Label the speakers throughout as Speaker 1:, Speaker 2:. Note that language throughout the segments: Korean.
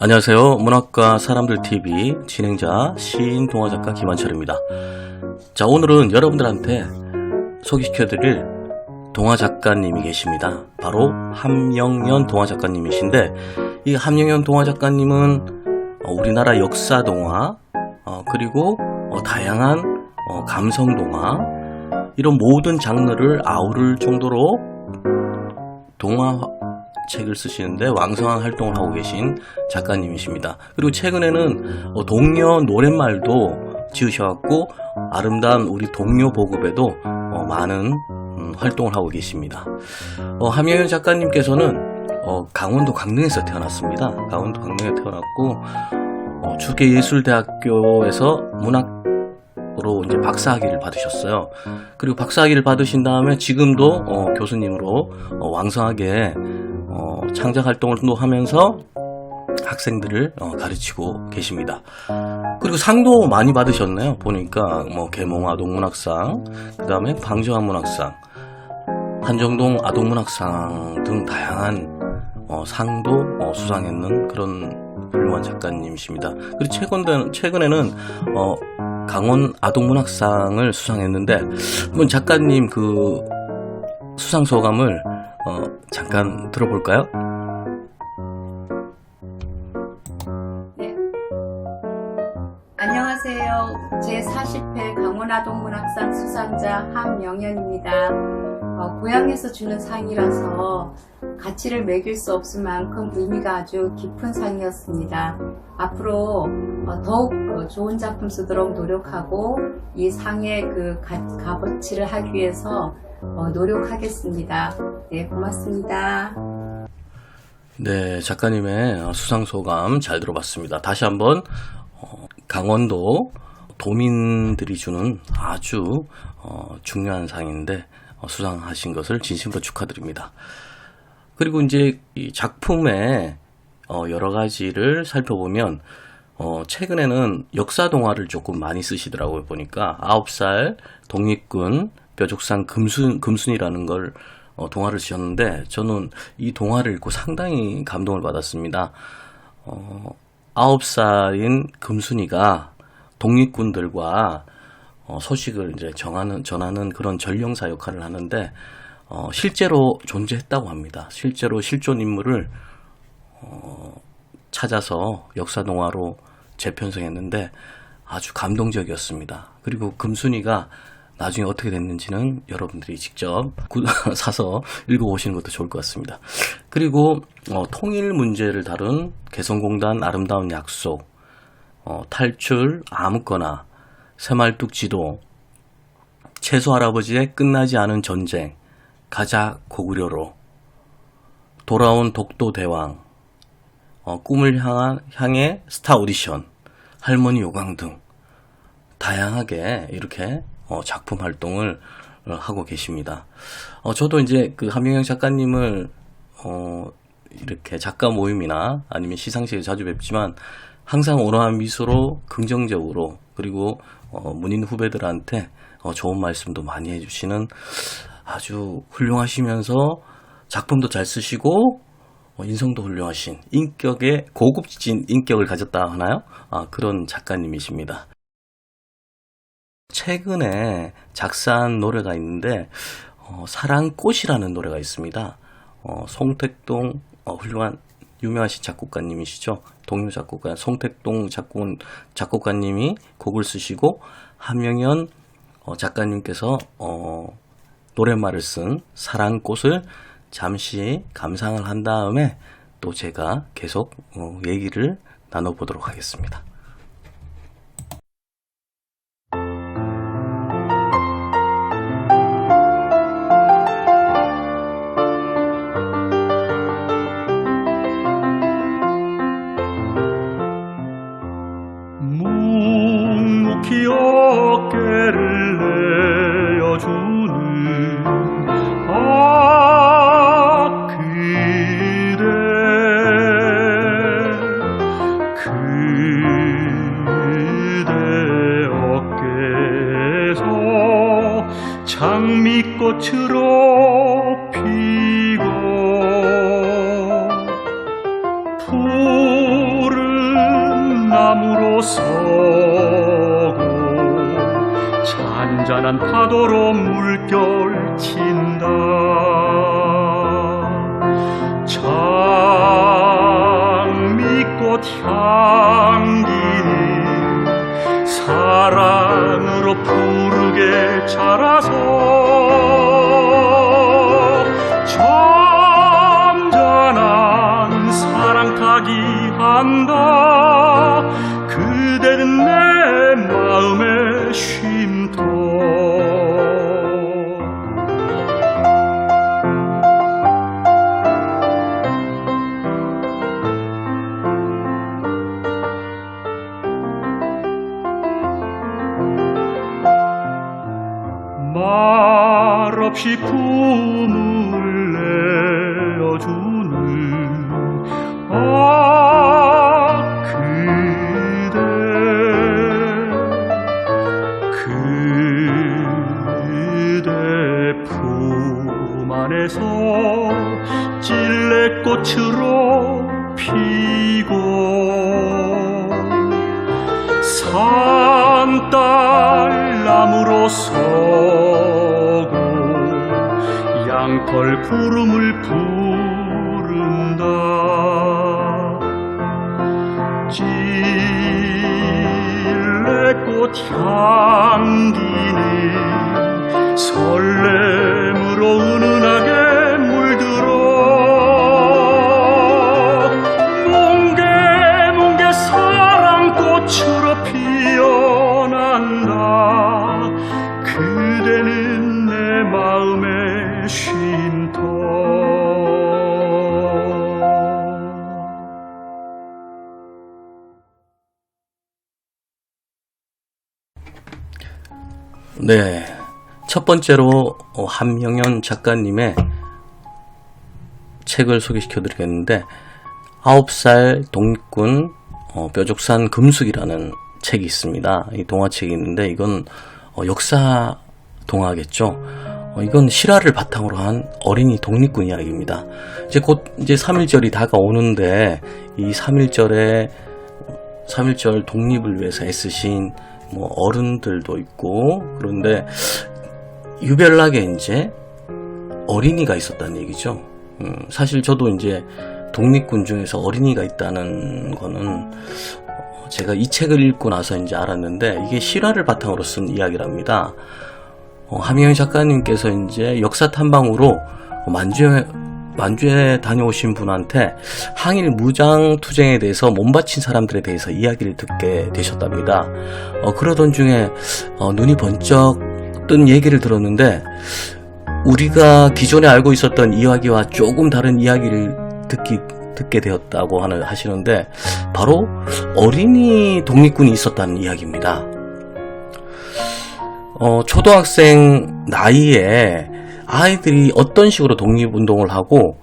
Speaker 1: 안녕하세요. 문학과 사람들TV 진행자 시인 동화작가 김한철입니다. 자, 오늘은 여러분들한테 소개시켜드릴 동화작가님이 계십니다. 바로 함영연 동화작가님이신데, 이 함영연 동화작가님은 우리나라 역사동화 그리고 다양한 감성동화, 이런 모든 장르를 아우를 정도로 동화책을 쓰시는데 왕성한 활동을 하고 계신 작가님이십니다. 그리고 최근에는 동요 노랫말도 지으셔갖고 아름다운 우리 동요 보급에도 많은 활동을 하고 계십니다. 함영연 작가님께서는 강원도 강릉에서 태어났습니다. 강원도 강릉에 태어났고 주계예술대학교에서 문학으로 이제 박사학위를 받으셨어요. 그리고 박사학위를 받으신 다음에 지금도 교수님으로 왕성하게 창작 활동을 또 하면서 학생들을 가르치고 계십니다. 그리고 상도 많이 받으셨네요. 보니까 계몽 아동문학상, 그 다음에 방정환 문학상, 한정동 아동문학상 등 다양한 상도 수상했는 그런 훌륭한 작가님이십니다. 그리고 최근에는 강원 아동문학상을 수상했는데, 한번 작가님 그 수상 소감을 잠깐 들어볼까요?
Speaker 2: 네. 안녕하세요. 제40회 강원아동문학상 수상자 함영연입니다. 고향에서 주는 상이라서 가치를 매길 수 없을 만큼 의미가 아주 깊은 상이었습니다. 앞으로 더욱 좋은 작품 쓰도록 노력하고 이 상의 그 값어치를 하기 위해서 노력하겠습니다. 네, 고맙습니다.
Speaker 1: 네, 작가님의 수상소감 잘 들어봤습니다. 다시 한번 강원도 도민들이 주는 아주 중요한 상인데 수상하신 것을 진심으로 축하드립니다. 그리고 이제 이 작품의 여러 가지를 살펴보면 최근에는 역사 동화를 조금 많이 쓰시더라고요. 보니까 9살 독립군 뾰족산 금순이라는 걸 동화를 쓰셨는데, 저는 이 동화를 읽고 상당히 감동을 받았습니다. 9살인 금순이가 독립군들과 소식을 이제 전하는 그런 전령사 역할을 하는데, 실제로 존재했다고 합니다. 실제로 실존 인물을 찾아서 역사 동화로 재편성했는데 아주 감동적이었습니다. 그리고 금순이가 나중에 어떻게 됐는지는 여러분들이 직접 사서 읽어보시는 것도 좋을 것 같습니다. 그리고 통일 문제를 다룬 개성공단 아름다운 약속, 탈출 아무거나, 새말뚝 지도, 채소 할아버지의 끝나지 않은 전쟁, 가자 고구려로, 돌아온 독도 대왕, 꿈을 향해 스타 오디션, 할머니 요강 등 다양하게 이렇게 작품 활동을 하고 계십니다. 저도 이제 그 함영연 작가님을 이렇게 작가 모임이나 아니면 시상식에 자주 뵙지만 항상 온화한 미소로 긍정적으로, 그리고 문인 후배들한테 좋은 말씀도 많이 해주시는 아주 훌륭하시면서 작품도 잘 쓰시고 인성도 훌륭하신 고급진 인격을 가졌다 하나요? 그런 작가님이십니다. 최근에 작사한 노래가 있는데 사랑꽃이라는 노래가 있습니다. 송택동 훌륭한 유명하신 작곡가님이시죠. 동요 작곡가 송택동 작곡가님이 곡을 쓰시고 함영연 작가님께서 노랫말을 쓴 사랑꽃을 잠시 감상을 한 다음에 또 제가 계속 얘기를 나눠보도록 하겠습니다.
Speaker 3: 묵묵히 어깨를 내어주는 그대 어깨에서 장미꽃으로 피고 푸른 서고 잔잔한 파도로 물결친다. 장미꽃 향기는 사랑으로 푸르게 자라서 점잖은 사랑 타기한다. 그대는 내 마음의 쉼터. 말없이 품을 내어주는 그대, 그대 품 안에서 찔레꽃으로 피고 산딸나무로 서고 양털 구름을 부른다. 찔레꽃 향기는 설렘으로 은은하게 물들어 뭉게뭉게 사랑꽃으로 피어난다. 그대는 내 마음의 쉼터.
Speaker 1: 네, 첫 번째로 한명연 작가님의 책을 소개시켜 드리겠는데 9살 독립군 뾰족산 금숙이라는 책이 있습니다. 이 동화책이 있는데 이건 역사 동화겠죠. 이건 실화를 바탕으로 한 어린이 독립군 이야기입니다. 이제 곧 이제 3.1절이 다가오는데 이 3.1절 독립을 위해서 애쓰신 뭐 어른들도 있고, 그런데 유별나게 이제 어린이가 있었다는 얘기죠. 사실 저도 이제 독립군 중에서 어린이가 있다는 거는 제가 이 책을 읽고 나서 이제 알았는데 이게 실화를 바탕으로 쓴 이야기랍니다. 함영희 작가님께서 이제 역사 탐방으로 만주에 다녀오신 분한테 항일 무장 투쟁에 대해서 몸바친 사람들에 대해서 이야기를 듣게 되셨답니다. 그러던 중에 눈이 번쩍 뜬 얘기를 들었는데 우리가 기존에 알고 있었던 이야기와 조금 다른 이야기를 듣게 되었다고 하시는데 바로 어린이 독립군이 있었다는 이야기입니다. 초등학생 나이에 아이들이 어떤 식으로 독립운동을 하고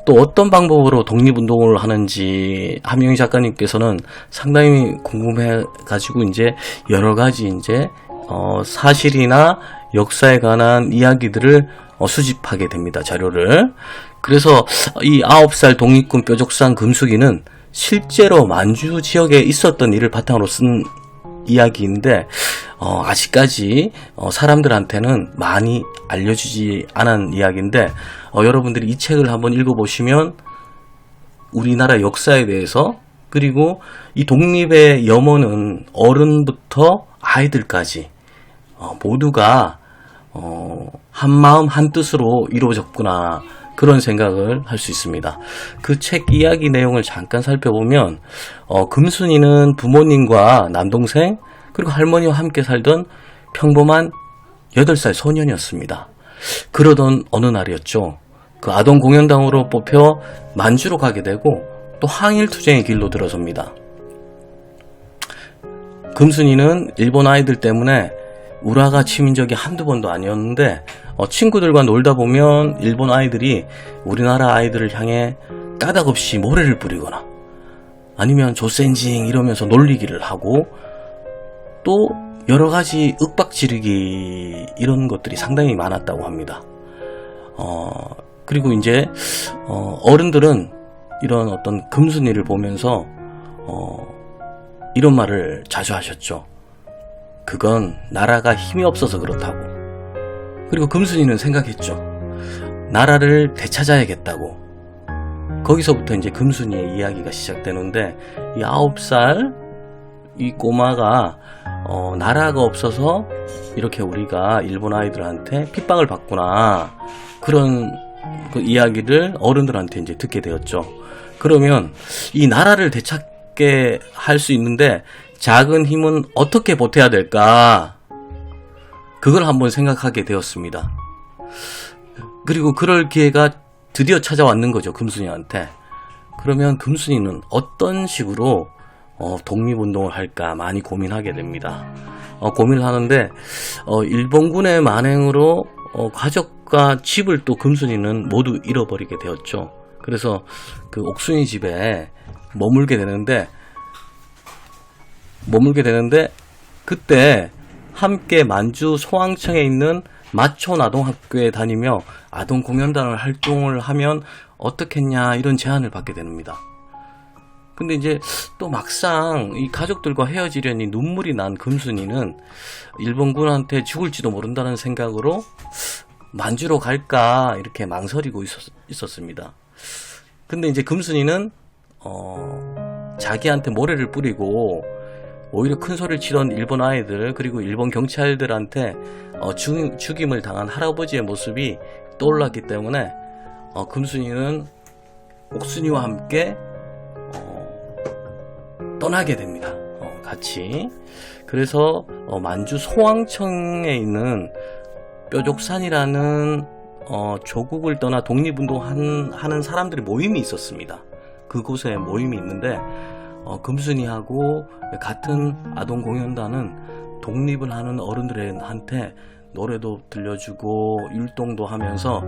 Speaker 1: 또 어떤 방법으로 독립운동을 하는지 함영희 작가님께서는 상당히 궁금해 가지고 이제 여러 가지 이제 사실이나 역사에 관한 이야기들을 수집하게 됩니다. 자료를. 그래서 이 9살 독립군 뾰족산 금숙이는 실제로 만주 지역에 있었던 일을 바탕으로 쓴 이야기인데 아직까지 사람들한테는 많이 알려주지 않은 이야기인데 여러분들이 이 책을 한번 읽어보시면 우리나라 역사에 대해서, 그리고 이 독립의 염원은 어른부터 아이들까지 모두가 한마음 한뜻으로 이루어졌구나, 그런 생각을 할 수 있습니다. 그 책 이야기 내용을 잠깐 살펴보면 금순이는 부모님과 남동생 그리고 할머니와 함께 살던 평범한 8살 소년이었습니다. 그러던 어느 날이었죠. 그 아동 공연당으로 뽑혀 만주로 가게 되고 또 항일투쟁의 길로 들어섭니다. 금순이는 일본 아이들 때문에 우라가 치민 적이 한두 번도 아니었는데 친구들과 놀다 보면 일본 아이들이 우리나라 아이들을 향해 까닭없이 모래를 뿌리거나 아니면 조센징 이러면서 놀리기를 하고 또 여러 가지 윽박지르기 이런 것들이 상당히 많았다고 합니다. 그리고 이제 어른들은 이런 어떤 금순이를 보면서 이런 말을 자주 하셨죠. 그건 나라가 힘이 없어서 그렇다고. 그리고 금순이는 생각했죠. 나라를 되찾아야겠다고. 거기서부터 이제 금순이의 이야기가 시작되는데, 이 9살 이 꼬마가 나라가 없어서 이렇게 우리가 일본 아이들한테 핍박을 받구나, 그런 그 이야기를 어른들한테 이제 듣게 되었죠. 그러면 이 나라를 되찾게 할 수 있는데 작은 힘은 어떻게 보태야 될까? 그걸 한번 생각하게 되었습니다. 그리고 그럴 기회가 드디어 찾아왔는 거죠, 금순이한테. 그러면 금순이는 어떤 식으로 독립운동을 할까 많이 고민하게 됩니다. 고민을 하는데 일본군의 만행으로 가족과 집을 또 금순이는 모두 잃어버리게 되었죠. 그래서 그 옥순이 집에 머물게 되는데 그때 함께 만주 소왕청에 있는 마초나동학교에 다니며 아동공연단을 활동을 하면 어떻겠냐, 이런 제안을 받게 됩니다. 근데 이제 또 막상 이 가족들과 헤어지려니 눈물이 난 금순이는 일본군한테 죽을지도 모른다는 생각으로 만주로 갈까 이렇게 망설이고 있었습니다. 근데 이제 금순이는 자기한테 모래를 뿌리고 오히려 큰 소리를 치던 일본 아이들, 그리고 일본 경찰들한테 죽임을 당한 할아버지의 모습이 떠올랐기 때문에 금순이는 옥순이와 함께 떠나게 됩니다. 같이. 그래서 만주 소왕청에 있는 뾰족산이라는 조국을 떠나 독립운동하는 사람들의 모임이 있었습니다. 그곳에 모임이 있는데 금순이하고 같은 아동공연단은 독립을 하는 어른들한테 노래도 들려주고 율동도 하면서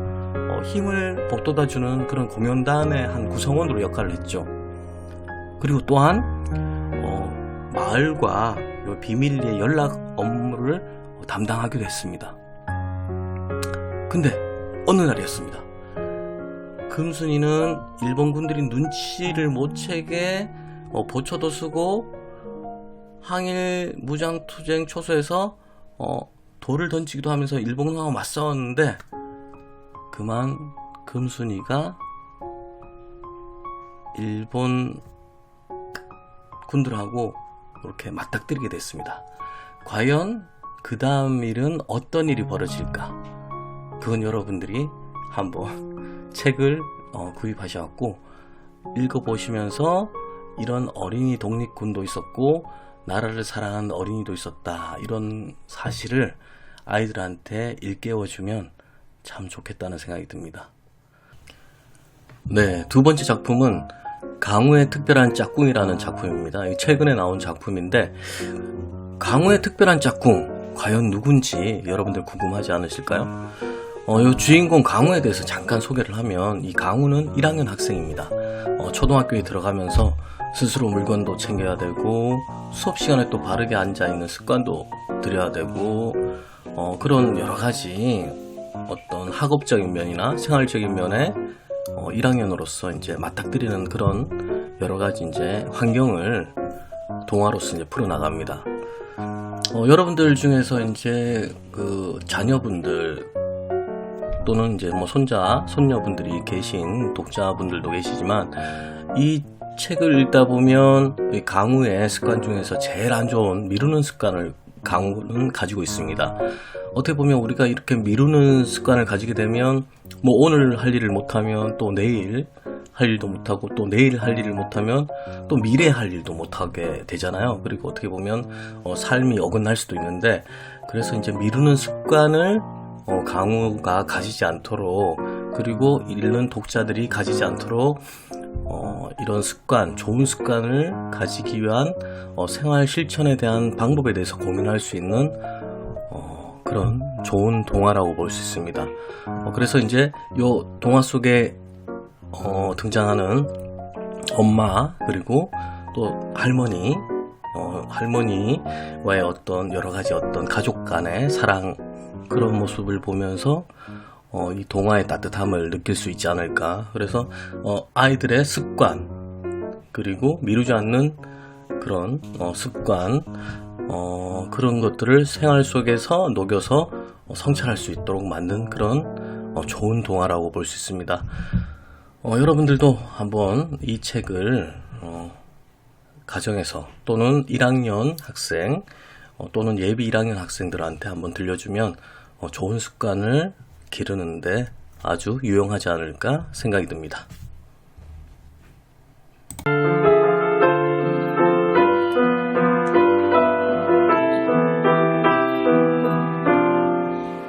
Speaker 1: 힘을 북돋아주는 그런 공연단의 한 구성원으로 역할을 했죠. 그리고 또한 마을과 비밀리에 연락 업무를 담당하기도 했습니다. 근데 어느 날이었습니다. 금순이는 일본군들이 눈치를 못 채게 보초도 쓰고 항일 무장투쟁 초소에서 돌을 던지기도 하면서 일본군하고 맞싸웠는데, 그만 금순이가 일본 군들하고 이렇게 맞닥뜨리게 됐습니다. 과연 그 다음 일은 어떤 일이 벌어질까? 그건 여러분들이 한번 책을 구입하셔갖고 읽어보시면서 이런 어린이 독립군도 있었고 나라를 사랑하는 어린이도 있었다, 이런 사실을 아이들한테 일깨워주면 참 좋겠다는 생각이 듭니다. 네, 두 번째 작품은 강우의 특별한 짝꿍이라는 작품입니다. 최근에 나온 작품인데, 강우의 특별한 짝꿍 과연 누군지 여러분들 궁금하지 않으실까요? 이 주인공 강우에 대해서 잠깐 소개를 하면, 이 강우는 1학년 학생입니다. 초등학교에 들어가면서 스스로 물건도 챙겨야 되고 수업 시간에 또 바르게 앉아있는 습관도 들여야 되고 그런 여러가지 어떤 학업적인 면이나 생활적인 면에 1학년으로서 이제 맞닥뜨리는 그런 여러가지 이제 환경을 동화로서 이제 풀어나갑니다. 여러분들 중에서 이제 그 자녀분들 또는 이제 뭐 손자, 손녀분들이 계신 독자분들도 계시지만, 이 책을 읽다 보면 이 강우의 습관 중에서 제일 안 좋은 미루는 습관을 강우는 가지고 있습니다. 어떻게 보면 우리가 이렇게 미루는 습관을 가지게 되면 뭐 오늘 할 일을 못하면 또 내일 할 일도 못하고, 또 내일 할 일을 못하면 또 미래 할 일도 못하게 되잖아요. 그리고 어떻게 보면 삶이 어긋날 수도 있는데, 그래서 이제 미루는 습관을 강우가 가지지 않도록, 그리고 읽는 독자들이 가지지 않도록 이런 습관, 좋은 습관을 가지기 위한 생활 실천에 대한 방법에 대해서 고민할 수 있는 그런 좋은 동화라고 볼 수 있습니다. 그래서 이제 이 동화 속에 등장하는 엄마, 그리고 또 할머니와의 어떤 여러 가지 어떤 가족 간의 사랑, 그런 모습을 보면서 이 동화의 따뜻함을 느낄 수 있지 않을까. 그래서 아이들의 습관, 그리고 미루지 않는 그런 습관, 그런 것들을 생활 속에서 녹여서 성찰할 수 있도록 만든 그런 좋은 동화라고 볼 수 있습니다. 여러분들도 한번 이 책을 가정에서 또는 1학년 학생 또는 예비 1학년 학생들한테 한번 들려주면 좋은 습관을 기르는데 아주 유용하지 않을까 생각이 듭니다.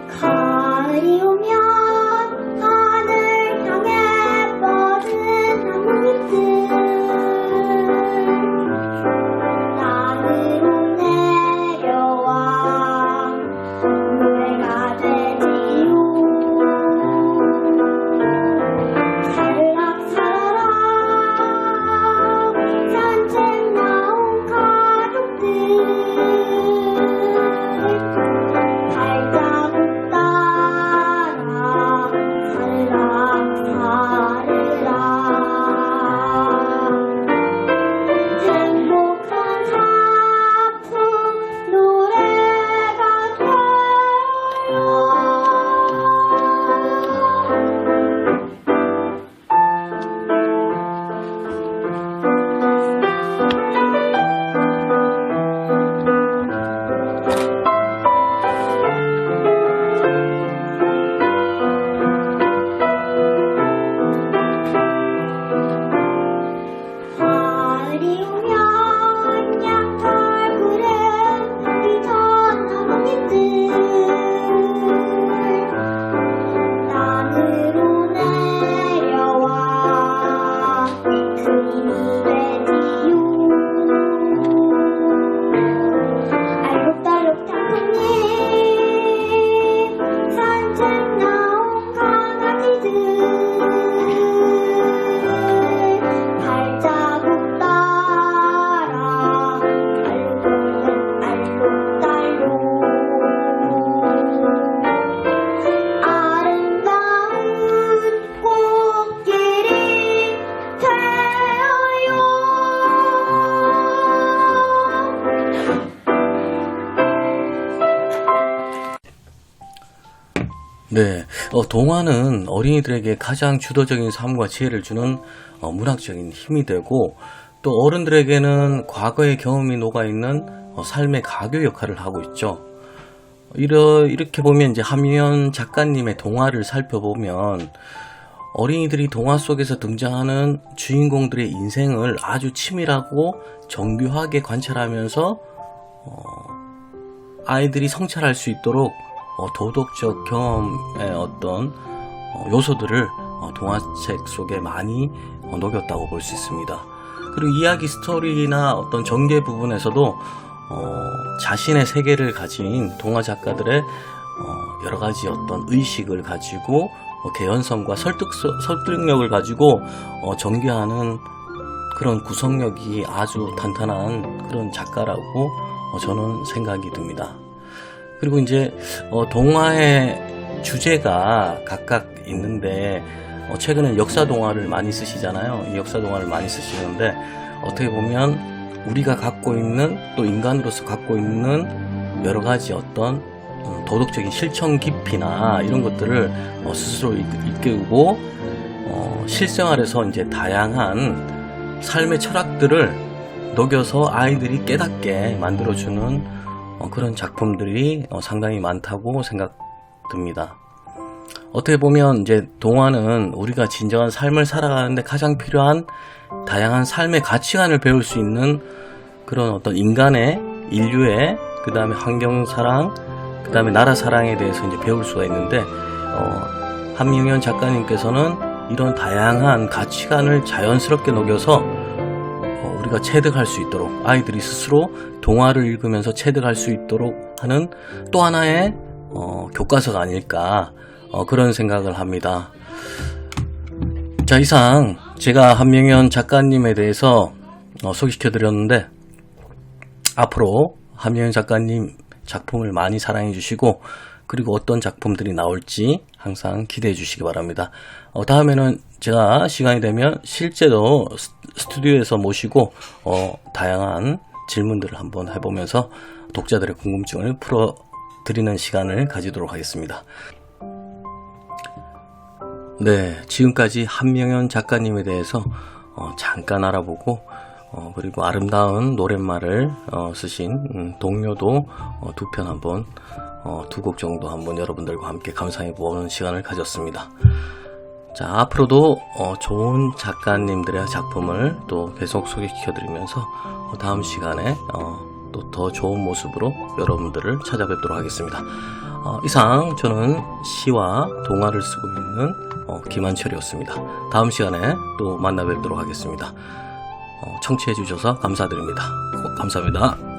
Speaker 4: 가을이 오면 하늘 향해 뻗은 나뭇잎들 땅으로 내려와 노래가 되지요. 살라 살아라 산책 나온 가족들 발자국 따라 살라 행복한 사품 노래가 돼요. 가을이 오면 양털 푸른 비던 나뭇잎들 땅으로 내려와 그림이 되지요. 알록달록 단풍잎 산책 나온 강아지들 발자국 따라 알록달록 아름다운 꽃길이 되어요.
Speaker 1: 네, 동화는 어린이들에게 가장 주도적인 삶과 지혜를 주는 문학적인 힘이 되고 또 어른들에게는 과거의 경험이 녹아있는 삶의 가교 역할을 하고 있죠. 이렇게 보면 이제 함유연 작가님의 동화를 살펴보면 어린이들이 동화 속에서 등장하는 주인공들의 인생을 아주 치밀하고 정교하게 관찰하면서 아이들이 성찰할 수 있도록 도덕적 경험의 어떤 요소들을 동화책 속에 많이 녹였다고 볼 수 있습니다. 그리고 이야기 스토리나 어떤 전개 부분에서도 자신의 세계를 가진 동화 작가들의 여러 가지 어떤 의식을 가지고 개연성과 설득력을 가지고 전개하는 그런 구성력이 아주 탄탄한 그런 작가라고 저는 생각이 듭니다. 그리고 이제 동화의 주제가 각각 있는데 최근에 역사 동화를 많이 쓰시잖아요. 이 역사 동화를 많이 쓰시는데 어떻게 보면 우리가 갖고 있는 또 인간으로서 갖고 있는 여러 가지 어떤 도덕적인 실천 깊이나 이런 것들을 스스로 일깨우고 실생활에서 이제 다양한 삶의 철학들을 녹여서 아이들이 깨닫게 만들어주는 그런 작품들이 상당히 많다고 생각됩니다. 어떻게 보면 이제 동화는 우리가 진정한 삶을 살아가는데 가장 필요한 다양한 삶의 가치관을 배울 수 있는 그런 어떤 인간의 인류의 그 다음에 환경 사랑 그 다음에 나라 사랑에 대해서 이제 배울 수가 있는데 함유연 작가님께서는 이런 다양한 가치관을 자연스럽게 녹여서 우리가 체득할 수 있도록 아이들이 스스로 동화를 읽으면서 체득할 수 있도록 하는 또 하나의 교과서가 아닐까 그런 생각을 합니다. 자, 이상 제가 함유연 작가님에 대해서 소개시켜 드렸는데 앞으로 함유연 작가님 작품을 많이 사랑해 주시고 그리고 어떤 작품들이 나올지 항상 기대해 주시기 바랍니다. 다음에는 제가 시간이 되면 실제로 스튜디오에서 모시고 다양한 질문들을 한번 해보면서 독자들의 궁금증을 풀어드리는 시간을 가지도록 하겠습니다. 네, 지금까지 한명연 작가님에 대해서 잠깐 알아보고 그리고 아름다운 노랫말을 쓰신 동료도 두 편 한번 두 곡 정도 한번 여러분들과 함께 감상해 보는 시간을 가졌습니다. 자, 앞으로도 좋은 작가님들의 작품을 또 계속 소개시켜 드리면서 다음 시간에 또 더 좋은 모습으로 여러분들을 찾아뵙도록 하겠습니다. 이상 저는 시와 동화를 쓰고 있는 김한철이었습니다. 다음 시간에 또 만나 뵙도록 하겠습니다. 청취해 주셔서 감사드립니다. 감사합니다.